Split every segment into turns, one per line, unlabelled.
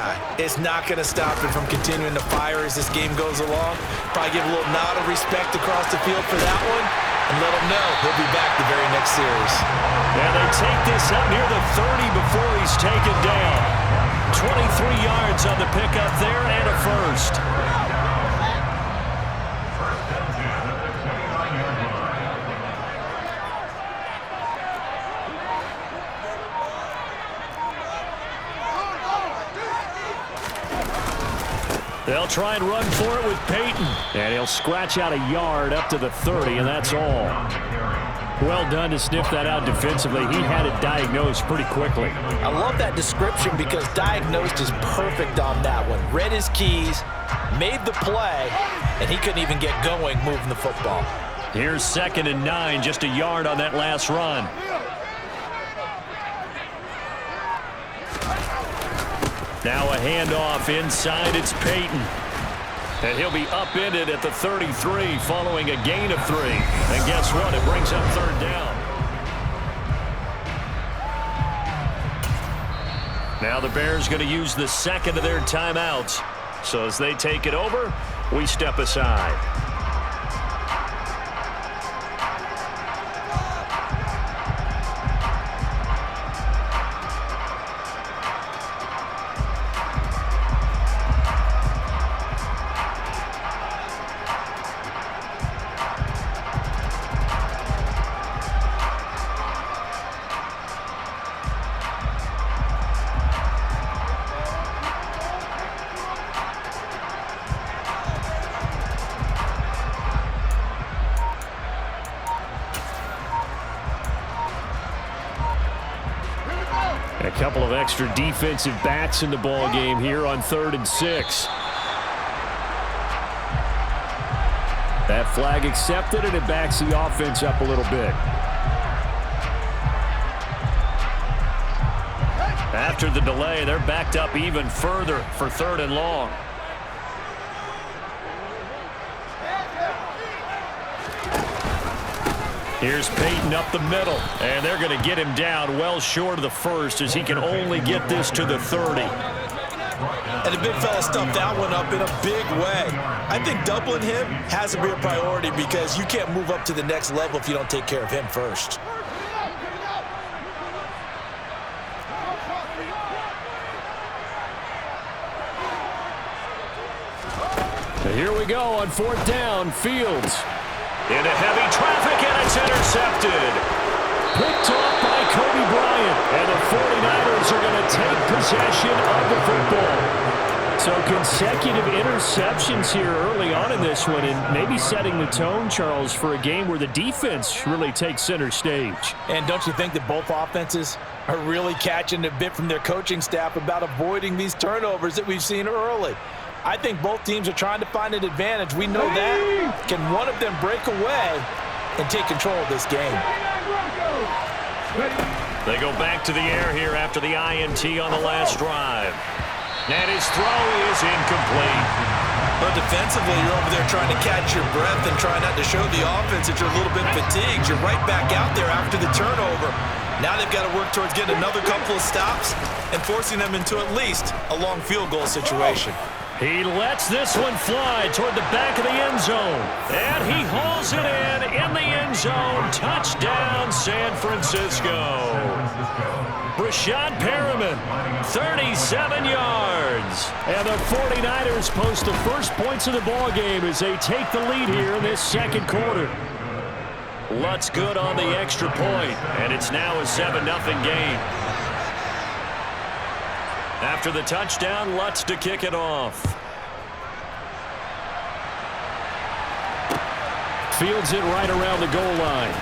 guy. It's not going to stop him from continuing to fire as this game goes along. Probably give a little nod of respect across the field for that one and let him know he'll be back the very next series.
And they take this up near the 30 before he's taken down. 23 yards on the pickup there and a first. They'll try and run for it with Peyton. And he'll scratch out a yard up to the 30, and that's all. Well done to sniff that out defensively. He had it diagnosed pretty quickly.
I love that description because diagnosed is perfect on that one. Read his keys, made the play, and he couldn't even get going moving the football.
Here's 2nd and 9, just a yard on that last run. Now a handoff inside. It's Peyton. And he'll be upended at the 33 following a gain of 3. And guess what? It brings up 3rd down. Now the Bears going to use the 2nd of their timeouts. So as they take it over, we step aside. A couple of extra defensive backs in the ball game here on 3rd and 6. That flag accepted, and it backs the offense up a little bit. After the delay, they're backed up even further for 3rd and long. Here's Peyton up the middle, and they're going to get him down well short of the 1st as he can only get this to the 30.
And the big fella stuffed that one up in a big way. I think doubling him has to be a priority because you can't move up to the next level if you don't take care of him first.
And here we go on 4th down. Fields into heavy traffic, and it's intercepted. Picked off by Kobe Bryant, and the 49ers are going to take possession of the football. So consecutive interceptions here early on in this one, and maybe setting the tone, Charles, for a game where the defense really takes center stage.
And don't you think that both offenses are really catching a bit from their coaching staff about avoiding these turnovers that we've seen early? I think both teams are trying to find an advantage. We know that. Can one of them break away and take control of this game?
They go back to the air here after the INT on the last drive. And his throw is incomplete.
But defensively, you're over there trying to catch your breath and try not to show the offense that you're a little bit fatigued. You're right back out there after the turnover. Now they've got to work towards getting another couple of stops and forcing them into at least a long field goal situation.
He lets this one fly toward the back of the end zone. And he hauls it in the end zone. Touchdown, San Francisco. Brashad Perriman, 37 yards. And the 49ers post the first points of the ball game as they take the lead here in this 2nd quarter. Lutz good on the extra point, and it's now a 7-0 game. After the touchdown, Lutz to kick it off. Fields it right around the goal line.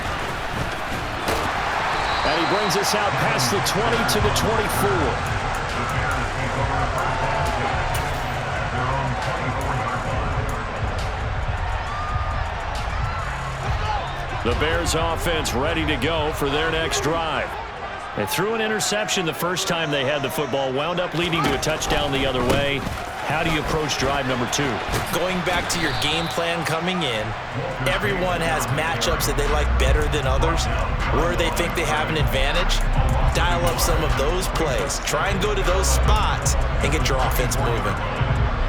And he brings us out past the 20 to the 24. The Bears offense ready to go for their next drive. They threw an interception the first time they had the football, wound up leading to a touchdown the other way. How do you approach drive number 2?
Going back to your game plan coming in, everyone has matchups that they like better than others, where they think they have an advantage. dial up some of those plays. Try and go to those spots and get your offense moving.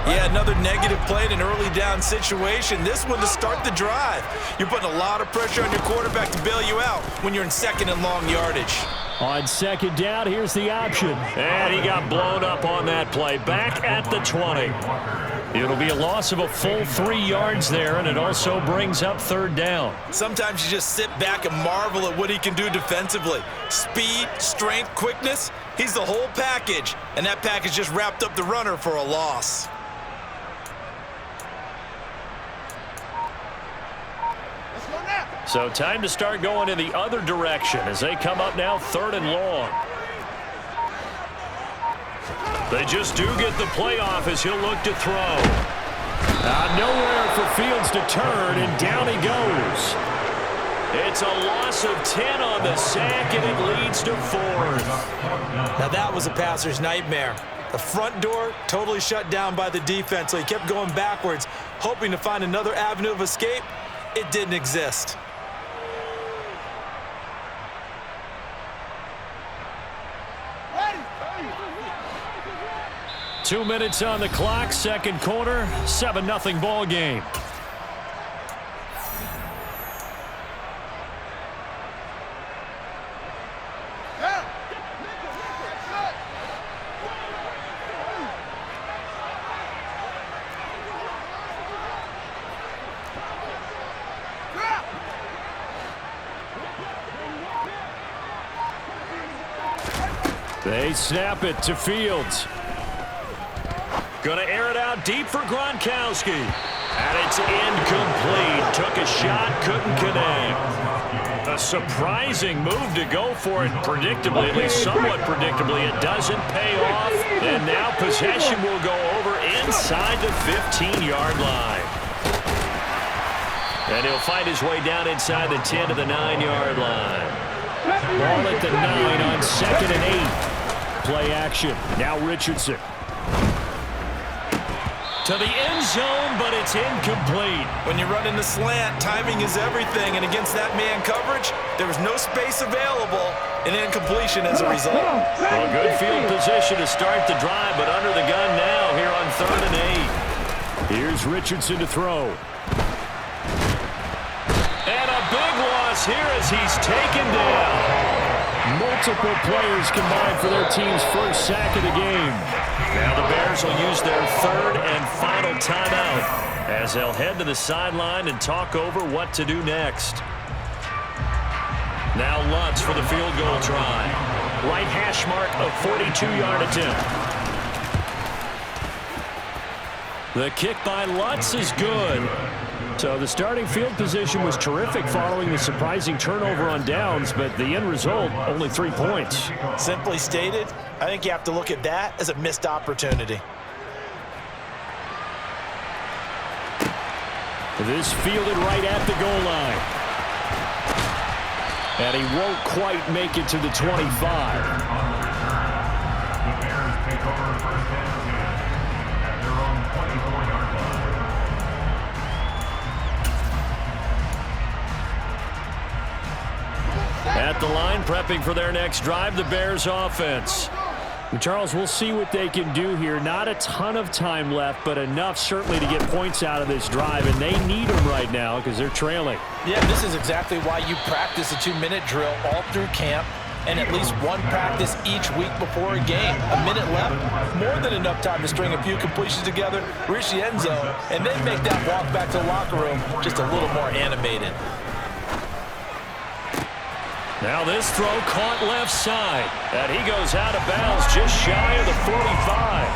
Yeah, another negative play in an early down situation. This one to start the drive. You're putting a lot of pressure on your quarterback to bail you out when you're in second and long yardage.
On second down, here's the option. And he got blown up on that play. Back at the 20. It'll be a loss of a full 3 yards there, and it also brings up third down.
Sometimes you just sit back and marvel at what he can do defensively. Speed, strength, quickness, he's the whole package. And that package just wrapped up the runner for a loss.
So time to start going in the other direction as they come up now 3rd and long. They just do get the play off as he'll look to throw. Nowhere for Fields to turn, and down he goes. It's a loss of 10 on the sack, and it leads to 4th.
Now that was a passer's nightmare. The front door totally shut down by the defense, so he kept going backwards, hoping to find another avenue of escape. It didn't exist.
2 minutes on the clock, second quarter, 7-0 ball game. They snap it to Fields. Going to air it out deep for Gronkowski. And it's incomplete. Took a shot, couldn't connect. A surprising move to go for it predictably, at least somewhat predictably. It doesn't pay off. And now possession will go over inside the 15-yard line. And he'll find his way down inside the 10 to the 9-yard line. Ball at the 9 on 2nd and 8. Play action. Now Richardson. To the end zone, but it's incomplete.
When you're running the slant, timing is everything, and against that man coverage, there was no space available, and incompletion as a result.
Well, good field position to start the drive, but under the gun now here on 3rd and 8. Here's Richardson to throw. And a big loss here as he's taken down. Multiple players combined for their team's first sack of the game. Now the Bears will use their 3rd and final timeout as they'll head to the sideline and talk over what to do next. Now Lutz for the field goal try. Right hash mark of 42-yard attempt. The kick by Lutz is good. So the starting field position was terrific following the surprising turnover on downs, but the end result, only 3 points.
Simply stated, I think you have to look at that as a missed opportunity.
This fielded right at the goal line. And he won't quite make it to the 25.
The Bears take over first and 10 at their own 24-yard line.
At the line, prepping for their next drive, the Bears offense. And Charles, we'll see what they can do here. Not a ton of time left, but enough certainly to get points out of this drive, and they need them right now because they're trailing.
Yeah, this is exactly why you practice a 2-minute drill all through camp and at least one practice each week before a game. A minute left, more than enough time to string a few completions together, reach the end zone, and then make that walk back to the locker room just a little more animated.
Now this throw caught left side, and he goes out of bounds just shy of the 45.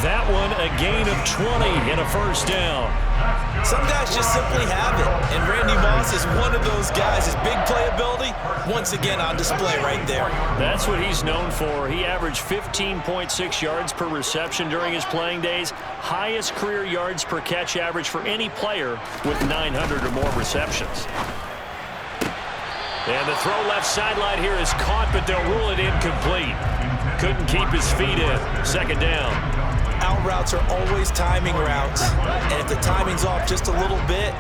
That one a gain of 20 and a first down.
Some guys just simply have it, and Randy Moss is one of those guys. His big playability, once again on display right there.
That's what he's known for. He averaged 15.6 yards per reception during his playing days, highest career yards per catch average for any player with 900 or more receptions. And the throw left sideline here is caught, but they'll rule it incomplete. Couldn't keep his feet in. Second down.
Out routes are always timing routes, and if the timing's off just a little bit,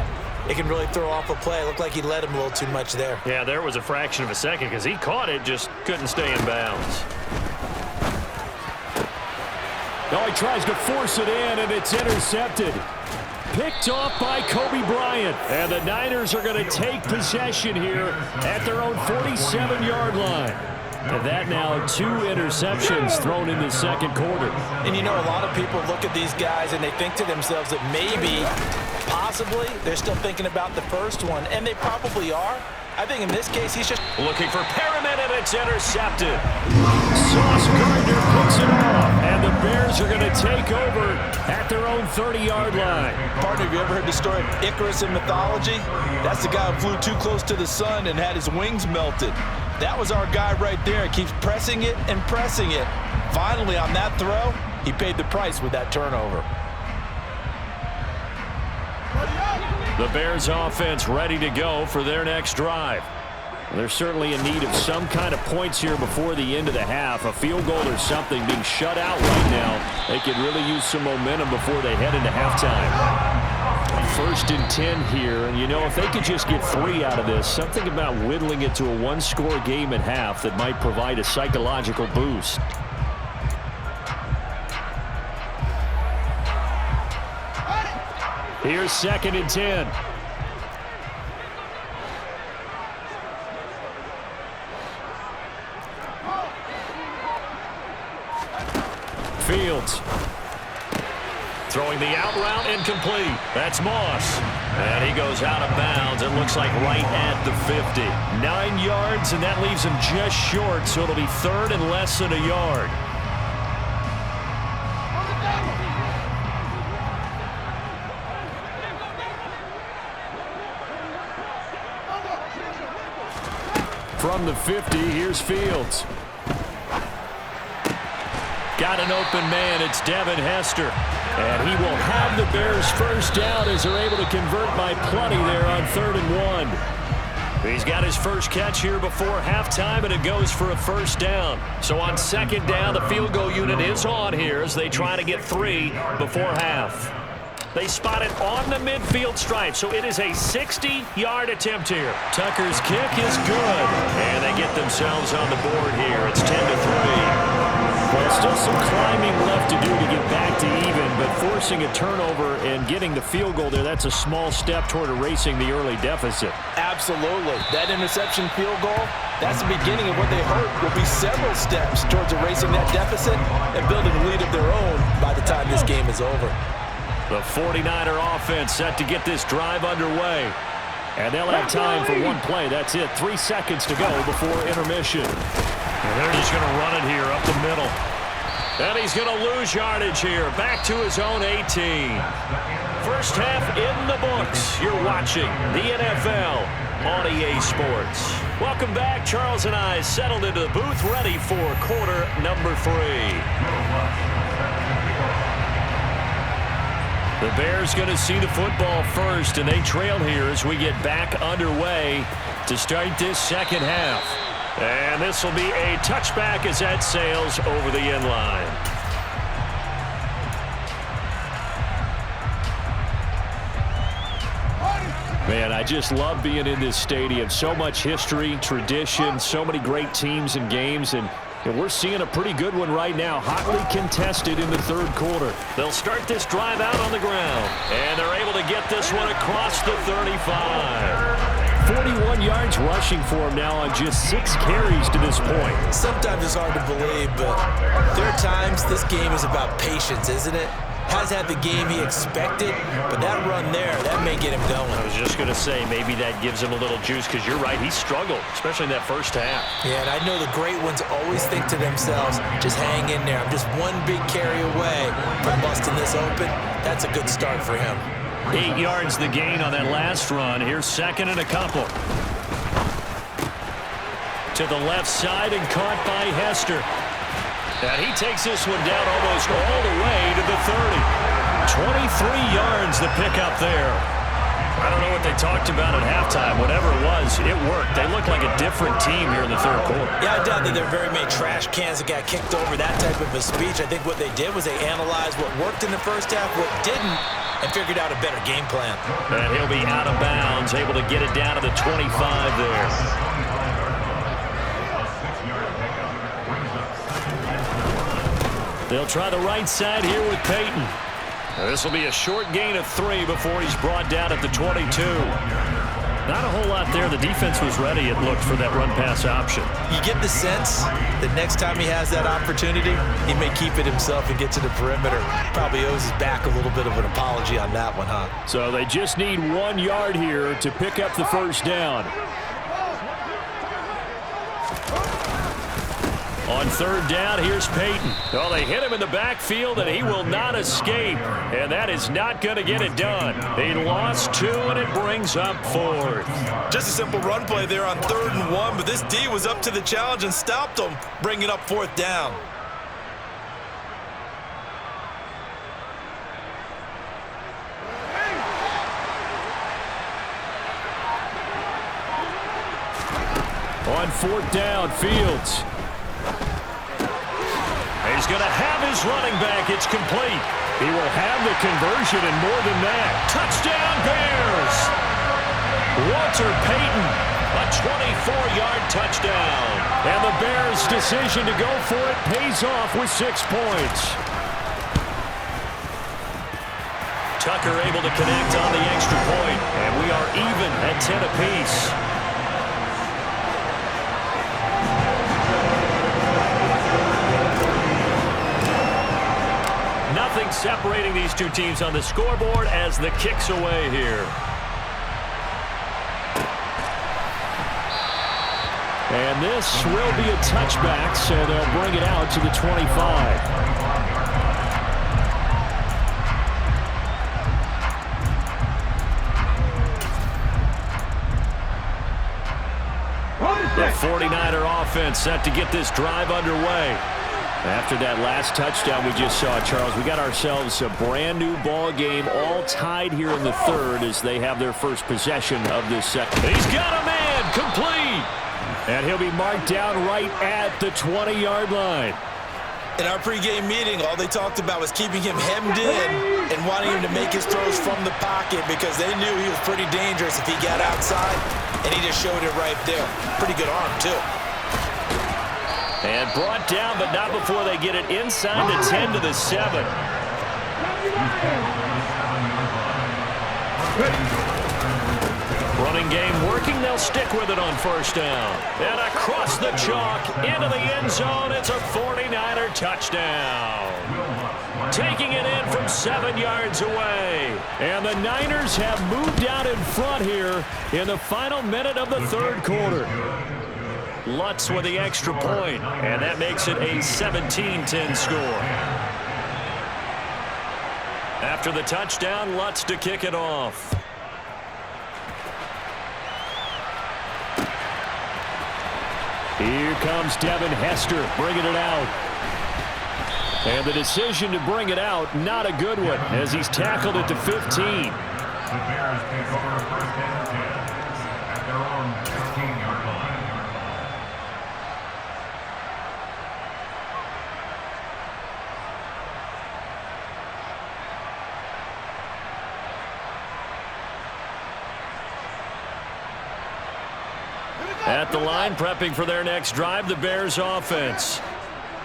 it can really throw off a play. It looked like he led him a little too much there.
Yeah, there was a fraction of a second because he caught it, just couldn't stay in bounds.
Oh, he tries to force it in, and it's intercepted. Picked off by Kobe Bryant. And the Niners are going to take possession here at their own 47-yard line. And that now 2 interceptions thrown in the second quarter.
And you know, a lot of people look at these guys and they think to themselves that maybe, possibly, they're still thinking about the first one. And they probably are. I think in this case, he's just
looking for Perriman, and it's intercepted.
Sauce Gardner picks it off. And the Bears are going to take over at their own 30-yard line.
Partner, have you ever heard the story of Icarus in mythology? That's the guy who flew too close to the sun and had his wings melted. That was our guy right there. He keeps pressing it and pressing it. Finally, on that throw, he paid the price with that turnover.
The Bears offense ready to go for their next drive.
They're certainly in need of some kind of points here before the end of the half. A field goal or something, being shut out right now. They could really use some momentum before they head into halftime. 1st and 10 here, and you know, if they could just get 3 out of this, something about whittling it to a 1-score game at half that might provide a psychological boost. Here's 2nd and 10. Fields. Throwing the out route, incomplete. That's Moss. And he goes out of bounds. It looks like right at the 50. 9 yards, and that leaves him just short, so it'll be 3rd and less than a yard. From the 50, here's Fields. Got an open man. It's Devin Hester. And he will have the Bears first down as they're able to convert by plenty there on 3rd and 1. He's got his first catch here before halftime, and it goes for a first down. So on 2nd down, the field goal unit is on here as they try to get 3 before half. They spot it on the midfield stripe, so it is a 60-yard attempt here. Tucker's kick is good, and they get themselves on the board here. It's 10-3. Well, still some climbing left to do to get back to even, but forcing a turnover and getting the field goal there, that's a small step toward erasing the early deficit.
Absolutely. That interception field goal, that's the beginning of what they hope will be several steps towards erasing that deficit and building a lead of their own by the time this game is over.
The 49er offense set to get this drive underway. And they'll have time for one play. That's it. 3 seconds to go before intermission. And they're just going to run it here up the middle. And he's going to lose yardage here. Back to his own 18. First half in the books. You're watching the NFL on EA Sports. Welcome back. Charles and I settled into the booth, ready for quarter number 3. The Bears going to see the football first, and they trail here as we get back underway to start this second half. And this will be a touchback as that sails over the end line. Man, I just love being in this stadium. So much history, tradition, so many great teams and games, and we're seeing a pretty good one right now, hotly contested in the 3rd quarter. They'll start this drive out on the ground, and they're able to get this one across the 35. 41 yards rushing for him now on just 6 carries to this point.
Sometimes it's hard to believe, but there are times this game is about patience, isn't it? Hasn't had the game he expected, but that run there, that may get him going.
I was just going to say, maybe that gives him a little juice, because you're right, he struggled, especially in that first half.
Yeah, and I know the great ones always think to themselves, just hang in there. I'm just one big carry away from busting this open. That's a good start for him.
8 yards the gain on that last run. Here's 2nd and a couple. To the left side and caught by Hester. And he takes this one down almost all the way to the 30. 23 yards the pickup there.
I don't know what they talked about at halftime. Whatever it was, it worked. They looked like a different team here in the third quarter.
Yeah, I doubt that there are very many trash cans that got kicked over, that type of a speech. I think what they did was they analyzed what worked in the first half, what didn't, and figured out a better game plan.
And he'll be out of bounds, able to get it down to the 25 there. They'll try the right side here with Peyton. This will be a short gain of 3 before he's brought down at the 22. Not a whole lot there. The defense was ready, it looked, for that run-pass option.
You get the sense that next time he has that opportunity, he may keep it himself and get to the perimeter. Probably owes his back a little bit of an apology on that one, huh?
So they just need 1 yard here to pick up the first down. On third down, here's Peyton. Well, they hit him in the backfield, and he will not escape. And that is not going to get it done. He lost 2, and it brings up 4th.
Just a simple run play there on 3rd and 1, but this D was up to the challenge and stopped him, bringing up 4th down.
On 4th down, Fields. He's going to have his running back. It's complete. He will have the conversion and more than that. Touchdown, Bears! Walter Payton, a 24-yard touchdown. And the Bears' decision to go for it pays off with 6 points. Tucker able to connect on the extra point, and we are even at 10 apiece. Nothing separating these two teams on the scoreboard as the kick's away here. And this will be a touchback, so they'll bring it out to the 25. The 49er offense set to get this drive underway. After that last touchdown we just saw, Charles, we got ourselves a brand new ball game, all tied here in the third as they have their first possession of this second. He's got a man, complete. And he'll be marked down right at the 20-yard line.
In our pregame meeting, all they talked about was keeping him hemmed in and wanting him to make his throws from the pocket because they knew he was pretty dangerous if he got outside, and he just showed it right there. Pretty good arm, too.
And brought down, but not before they get it inside the 10 to the 7. Running game working. They'll stick with it on first down. And across the chalk into the end zone. It's a 49er touchdown. Taking it in from 7 yards away. And the Niners have moved out in front here in the final minute of the third quarter. Lutz with the extra point, and that makes it a 17-10 score. After the touchdown, Lutz to kick it off. Here comes Devin Hester bringing it out. And the decision to bring it out, not a good one, as he's tackled at the 15.
The Bears take over first and 10 at their own 15-yard line.
At the line, prepping for their next drive, the Bears offense.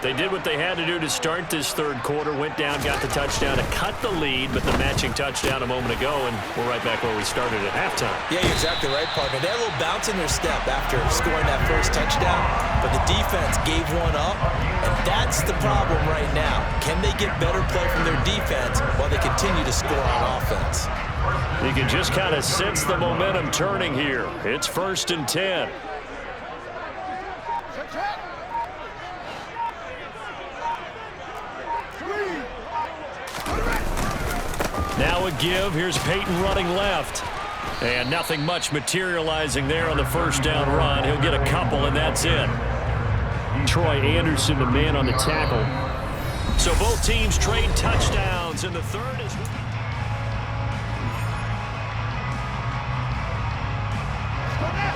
They did what they had to do to start this third quarter, went down, got the touchdown to cut the lead, but the matching touchdown a moment ago, and we're right back where we started at halftime.
Yeah, you're exactly right, partner. They had a little bounce in their step after scoring that first touchdown, but the defense gave one up, and that's the problem right now. Can they get better play from their defense while they continue to score on offense?
You can just kind of sense the momentum turning here. It's 1st and 10. Now a give. Here's Peyton running left. And nothing much materializing there on the first down run. He'll get a couple, and that's it. Troy Anderson, the man on the tackle. So both teams trade touchdowns in the third.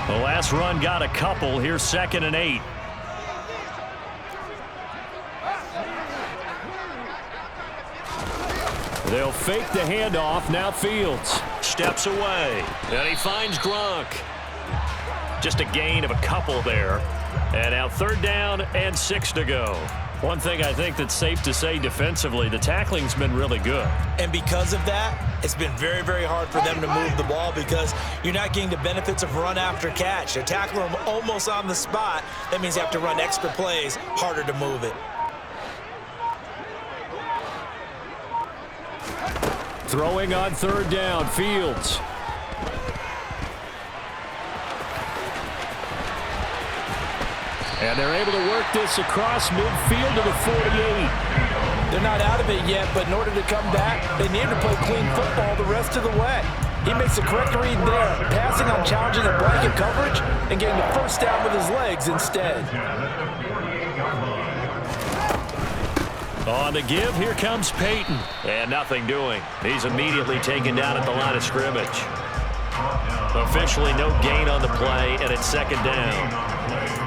The last run got a couple. Here's 2nd and 8. They'll fake the handoff. Now Fields steps away. And he finds Gronk. Just a gain of a couple there. And now 3rd down and 6 to go. One thing I think that's safe to say defensively, the tackling's been really good.
And because of that, it's been very, very hard for them to move the ball because you're not getting the benefits of run after catch. They're tackling them almost on the spot. That means you have to run extra plays, harder to move it.
Throwing on 3rd down, Fields. And they're able to work this across midfield to the 48.
They're not out of it yet, but in order to come back, they need to play clean football the rest of the way. He makes the correct read there, passing on challenging a blanket coverage and getting the 1st down with his legs instead.
On the give, here comes Peyton. And nothing doing. He's immediately taken down at the line of scrimmage. Officially no gain on the play, and it's 2nd down.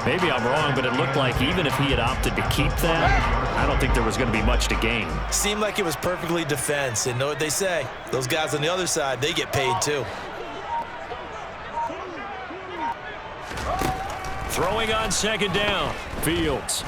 Maybe I'm wrong, but it looked like even if he had opted to keep that, I don't think there was going to be much to gain.
Seemed like it was perfectly defense, and know what they say. Those guys on the other side, they get paid too.
Throwing on 2nd down,
Fields.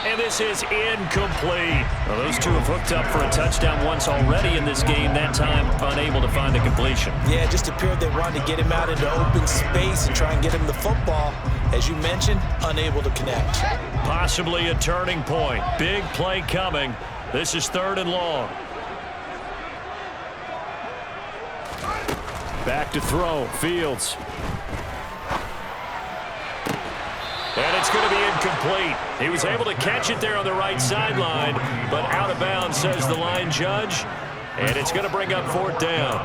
And this is incomplete. Well, those two have hooked up for a touchdown once already in this game, that time unable to find a completion.
Yeah, it just appeared they wanted to get him out into open space and try and get him the football. As you mentioned, unable to connect.
Possibly a turning point. Big play coming. This is 3rd and long.
Back to throw, Fields.
And it's going to be incomplete. He was able to catch it there on the right sideline, but out of bounds, says the line judge. And it's going to bring up 4th down.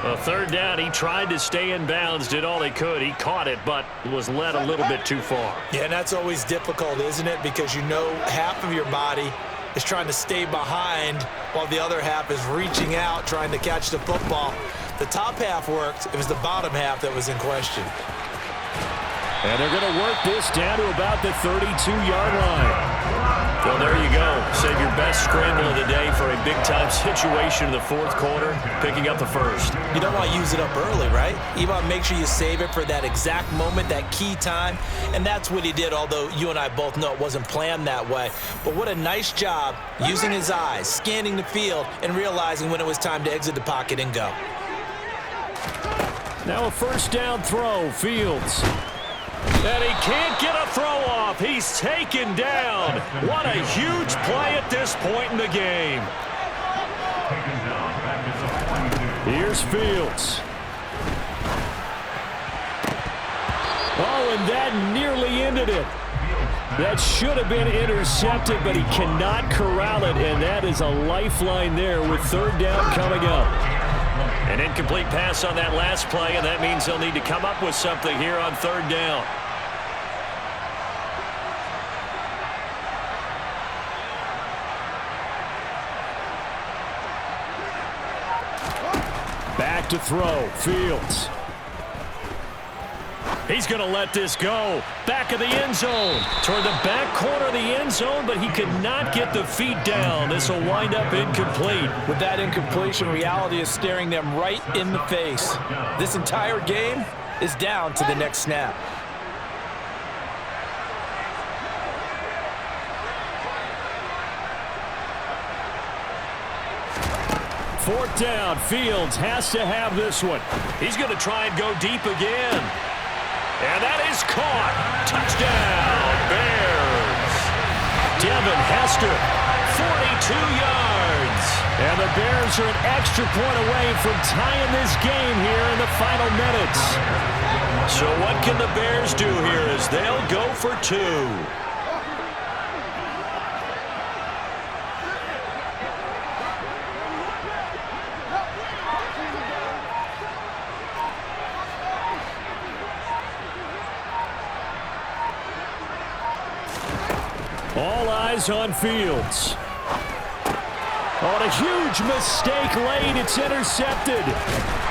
Well, 3rd down, he tried to stay in bounds, did all he could. He caught it, but was led a little bit too far.
Yeah, and that's always difficult, isn't it? Because you know half of your body is trying to stay behind while the other half is reaching out, trying to catch the football. The top half worked. It was the bottom half that was in question.
And they're going to work this down to about the 32-yard line.
Well, there you go. Save your best scramble of the day for a big-time situation in the 4th quarter, picking up the 1st.
You don't want to use it up early, right? You want to make sure you save it for that exact moment, that key time, and that's what he did, although you and I both know it wasn't planned that way. But what a nice job using his eyes, scanning the field, and realizing when it was time to exit the pocket and go.
Now a 1st down throw, Fields.
And he can't get a throw off. He's taken down. What a huge play at this point in the game.
Here's Fields. Oh, and that nearly ended it. That should have been intercepted, but he cannot corral it, and that is a lifeline there with 3rd down coming up.
An incomplete pass on that last play, and that means they'll need to come up with something here on 3rd down.
Back to throw, Fields.
He's going to let this go. Back of the end zone. Toward the back corner of the end zone, but he could not get the feet down. This will wind up incomplete.
With that incompletion, reality is staring them right in the face. This entire game is down to the next snap.
Fourth down, Fields has to have this one.
He's going to try and go deep again. And that is caught. Touchdown, Bears.
Devin Hester,
42 yards.
And the Bears are an extra point away from tying this game here in the final minutes.
So what can the Bears do here as they'll go for 2?
All eyes on Fields. On a huge mistake late, it's intercepted.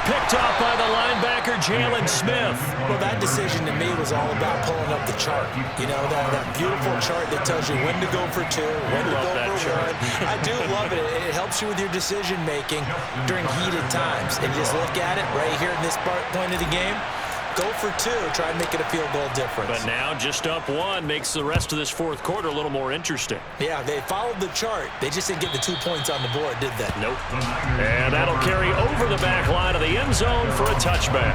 picked off by the linebacker, Jalen Smith.
Well, that decision to me was all about pulling up the chart. You know, that beautiful chart that tells you when to go for 2, when to go for 1. I do love it. It helps you with your decision-making during heated times. And you just look at it right here in this point of the game. Go for 2, try and make it a field goal difference.
But now just up 1 makes the rest of this fourth quarter a little more interesting.
Yeah, they followed the chart. They just didn't get the 2 points on the board, did they?
Nope. And that'll carry over the back line of the end zone for a touchback.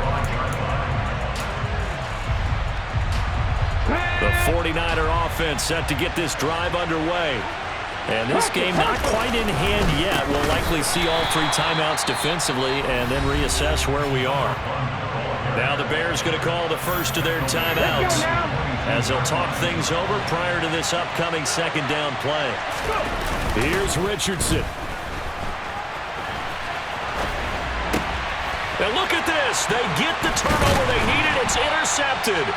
The 49er offense set to get this drive underway. And this game not quite in hand yet. We'll likely see all 3 timeouts defensively and then reassess where we are. Now the Bears going to call the first of their timeouts as they'll talk things over prior to this upcoming second down play.
Here's Richardson.
And look at this. They get the turnover they needed. It's intercepted.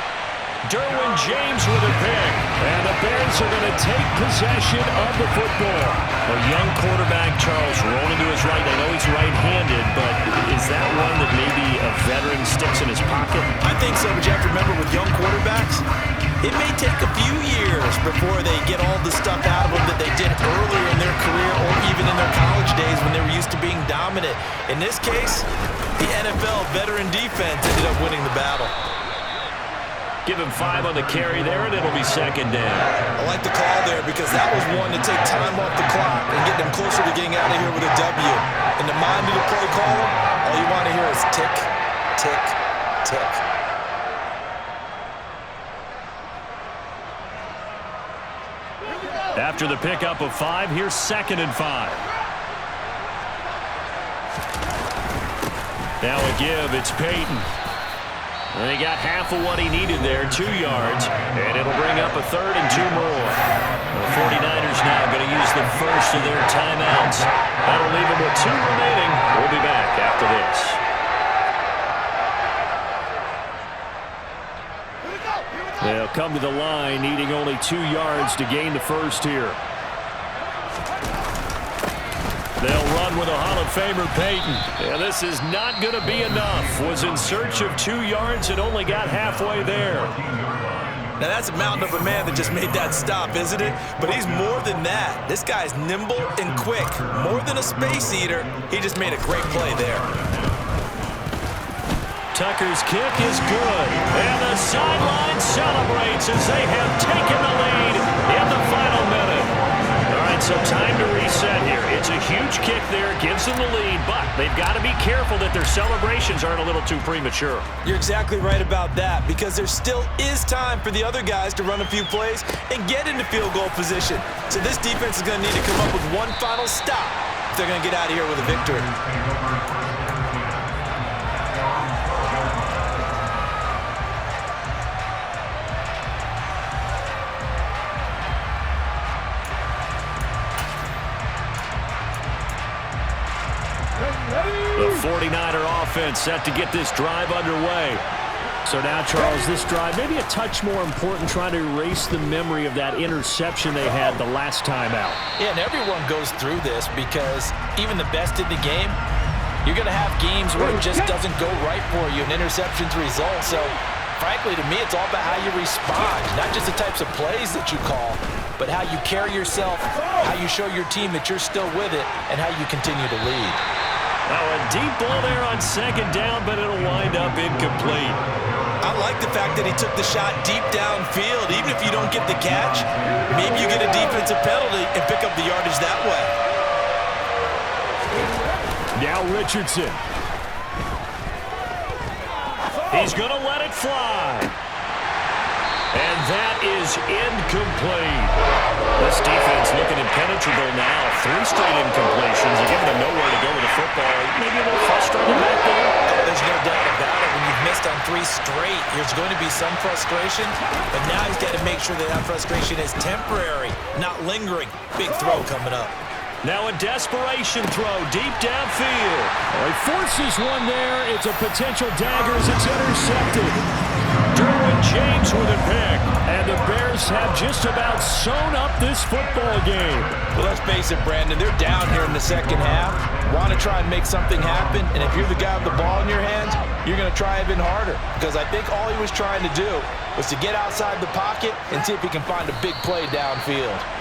Derwin James with a pick.
And the Bears are going to take possession of the football.
A young quarterback, Charles, rolling to his right. I know he's right-handed, but is that one that maybe a veteran sticks in his pocket?
I think so, but you have to remember with young quarterbacks, it may take a few years before they get all the stuff out of them that they did earlier in their career or even in their college days when they were used to being dominant. In this case, the NFL veteran defense ended up winning the battle.
Give him 5 on the carry there, and it'll be second down.
I like the call there because that was one to take time off the clock and get them closer to getting out of here with a W. In the mind of the play caller, all you want to hear is tick, tick, tick.
After the pickup of 5, here's 2nd and 5. Now a give, it's Peyton. And he got half of what he needed there, 2 yards, and it'll bring up a 3rd and 2 more. The 49ers now going to use the first of their timeouts. That'll leave them with 2 remaining. We'll be back after this.
They'll come to the line, needing only 2 yards to gain the first here. They'll run with a Hall of Famer, Peyton.
Yeah, this is not going to be enough. Was in search of 2 yards and only got halfway there.
Now that's a mountain of a man that just made that stop, isn't it? But he's more than that. This guy's nimble and quick. More than a space eater, he just made a great play there.
Tucker's kick is good. And the sideline celebrates as they have taken the lead in the final minute. All right, so time to reset here. It's a huge kick there, gives them the lead, but they've got to be careful that their celebrations aren't a little too premature.
You're exactly right about that because there still is time for the other guys to run a few plays and get into field goal position. So this defense is going to need to come up with one final stop if they're going to get out of here with a victory.
The 49er offense set to get this drive underway.
So now, Charles, this drive maybe a touch more important, trying to erase the memory of that interception they had the last time out.
Yeah, and everyone goes through this because even the best in the game, you're going to have games where it just doesn't go right for you and interceptions result. So, frankly, to me, it's all about how you respond, not just the types of plays that you call, but how you carry yourself, how you show your team that you're still with it, and how you continue to lead.
Now a deep ball there on second down, but it'll wind up incomplete.
I like the fact that he took the shot deep downfield. Even if you don't get the catch, maybe you get a defensive penalty and pick up the yardage that way.
Now Richardson.
He's going to let it fly. And that is incomplete. This defense looking impenetrable now. 3 straight incompletions. They're giving them nowhere to go with the football. Maybe a little frustrated back there.
There's no doubt about it. When you've missed on 3 straight, there's going to be some frustration. But now he's got to make sure that that frustration is temporary, not lingering. Big throw coming up.
Now a desperation throw deep downfield.
He forces one there. It's a potential dagger as it's intercepted.
Derwin
James with a pick. And the Bears have just about sewn up this football game.
Well, let's face it, Brandon, they're down here in the second half. Want to try and make something happen, and if you're the guy with the ball in your hands, you're going to try even harder, because I think all he was trying to do was to get outside the pocket and see if he can find a big play downfield.